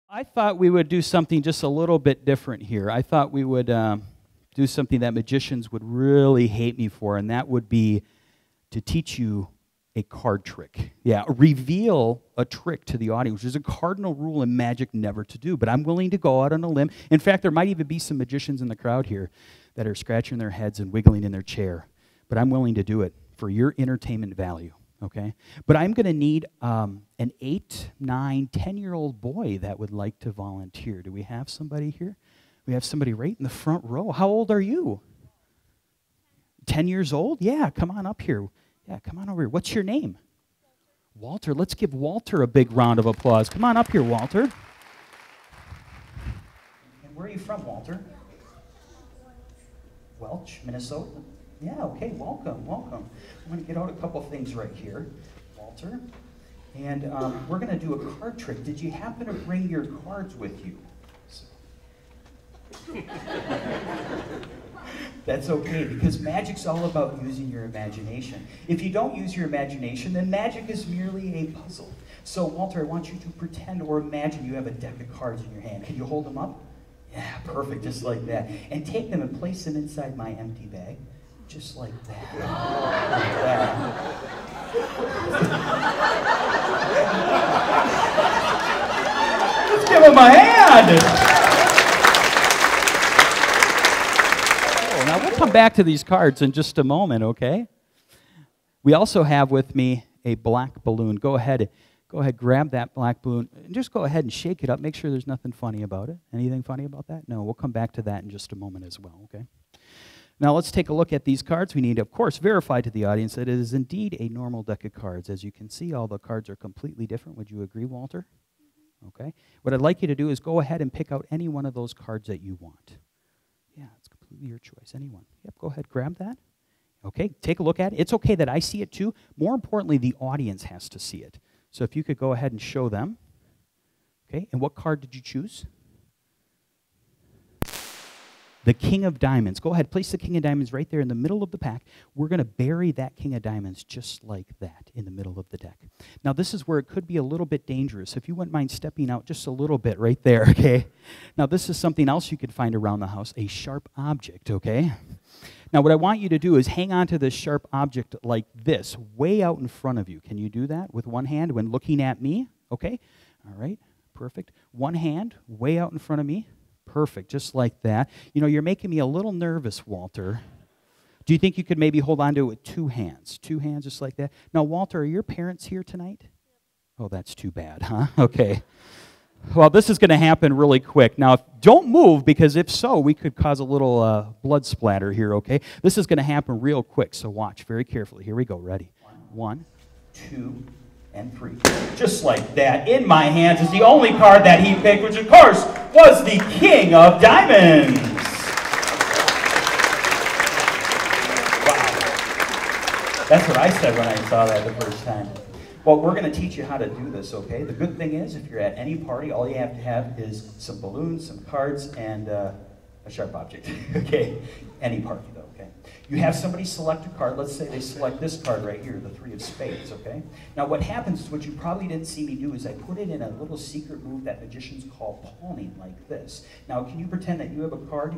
I thought we would do something just a little bit different here. I thought we would do something that magicians would really hate me for, and that would be to teach you a card trick. Yeah, reveal a trick to the audience, which is a cardinal rule in magic never to do. But I'm willing to go out on a limb. In fact, there might even be some magicians in the crowd here that are scratching their heads and wiggling in their chair. But I'm willing to do it for your entertainment value, okay? But I'm going to need an 8, 9, 10-year-old boy that would like to volunteer. Do we have somebody here? We have somebody right in the front row. How old are you? 10 years old? Yeah, come on up here. Yeah, come on over here. What's your name? Walter. Let's give Walter a big round of applause. Come on up here, Walter. And where are you from, Walter? Welch, Minnesota? Yeah, okay, welcome, welcome. I'm going to get out a couple things right here, Walter. And we're going to do a card trick. Did you happen to bring your cards with you? That's okay, because magic's all about using your imagination. If you don't use your imagination, then magic is merely a puzzle. So, Walter, I want you to pretend or imagine you have a deck of cards in your hand. Can you hold them up? Yeah, perfect, just like that. And take them and place them inside my empty bag, just like that. Like that. Let's give him a hand! Now, we'll come back to these cards in just a moment, okay? We also have with me a black balloon. Go ahead, grab that black balloon, and just go ahead and shake it up. Make sure there's nothing funny about it. Anything funny about that? No, we'll come back to that in just a moment as well, okay? Now, let's take a look at these cards. We need to, of course, verify to the audience that it is indeed a normal deck of cards. As you can see, all the cards are completely different. Would you agree, Walter? Okay. What I'd like you to do is go ahead and pick out any one of those cards that you want. Yeah, it's completely your choice. Anyone. Yep, go ahead, grab that. Okay, take a look at it. It's okay that I see it too. More importantly, the audience has to see it. So if you could go ahead and show them. Okay, and what card did you choose? The King of Diamonds. Go ahead, place the King of Diamonds right there in the middle of the pack. We're going to bury that King of Diamonds just like that in the middle of the deck. Now, this is where it could be a little bit dangerous. If you wouldn't mind stepping out just a little bit right there, okay? Now, this is something else you could find around the house, a sharp object, okay? Now, what I want you to do is hang on to this sharp object like this, way out in front of you. Can you do that with one hand when looking at me? Okay? All right, perfect. One hand, way out in front of me. Perfect, just like that. You know, you're making me a little nervous, Walter. Do you think you could maybe hold on to it with two hands? Two hands, just like that. Now, Walter, are your parents here tonight? Oh, that's too bad, huh? Okay. Well, this is going to happen really quick. Now, don't move, because if so, we could cause a little blood splatter here, okay? This is going to happen real quick, so watch very carefully. Here we go. Ready? 1, 2, and 3. Just like that. In my hands is the only card that he picked, which, of course, was the King of Diamonds. Wow. That's what I said when I saw that the first time. Well, we're going to teach you how to do this, okay? The good thing is, if you're at any party, all you have to have is some balloons, some cards, and a sharp object, okay? Any party, though, okay? You have somebody select a card. Let's say they select this card right here, the 3 of spades, okay? Now, what happens is, what you probably didn't see me do is I put it in a little secret move that magicians call palming, like this. Now, can you pretend that you have a card?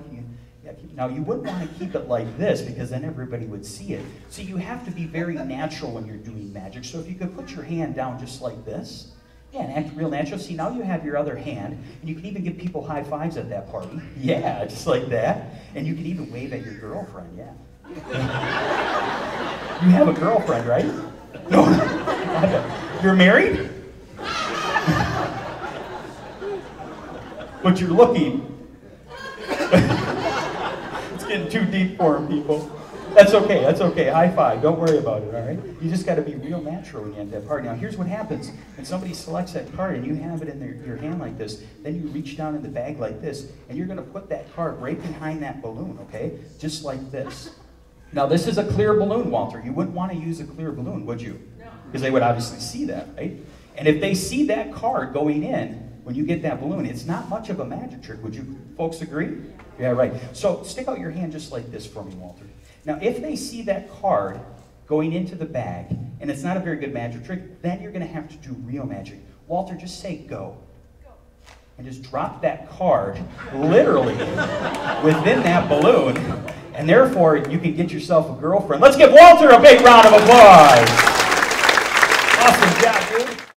Now, you wouldn't want to keep it like this, because then everybody would see it. So you have to be very natural when you're doing magic. So if you could put your hand down just like this, yeah, and act real natural. See, now you have your other hand, and you can even give people high fives at that party. Yeah, just like that. And you can even wave at your girlfriend, yeah. You have a girlfriend, right? No, you're married? But you're looking. It's getting too deep for him, people. That's okay, that's okay. High five, don't worry about it, all right? You just got to be real natural when you have that party. Now, here's what happens. When somebody selects that card and you have it in your hand like this, then you reach down in the bag like this, and you're going to put that card right behind that balloon, okay? Just like this. Now, this is a clear balloon, Walter. You wouldn't want to use a clear balloon, would you? No. Because they would obviously see that, right? And if they see that card going in, when you get that balloon, it's not much of a magic trick. Would you folks agree? Yeah, right. So stick out your hand just like this for me, Walter. Now, if they see that card going into the bag, and it's not a very good magic trick, then you're going to have to do real magic. Walter, just say go. Go. and just drop that card literally within that balloon, and therefore you can get yourself a girlfriend. Let's give Walter a big round of applause. Awesome job, dude.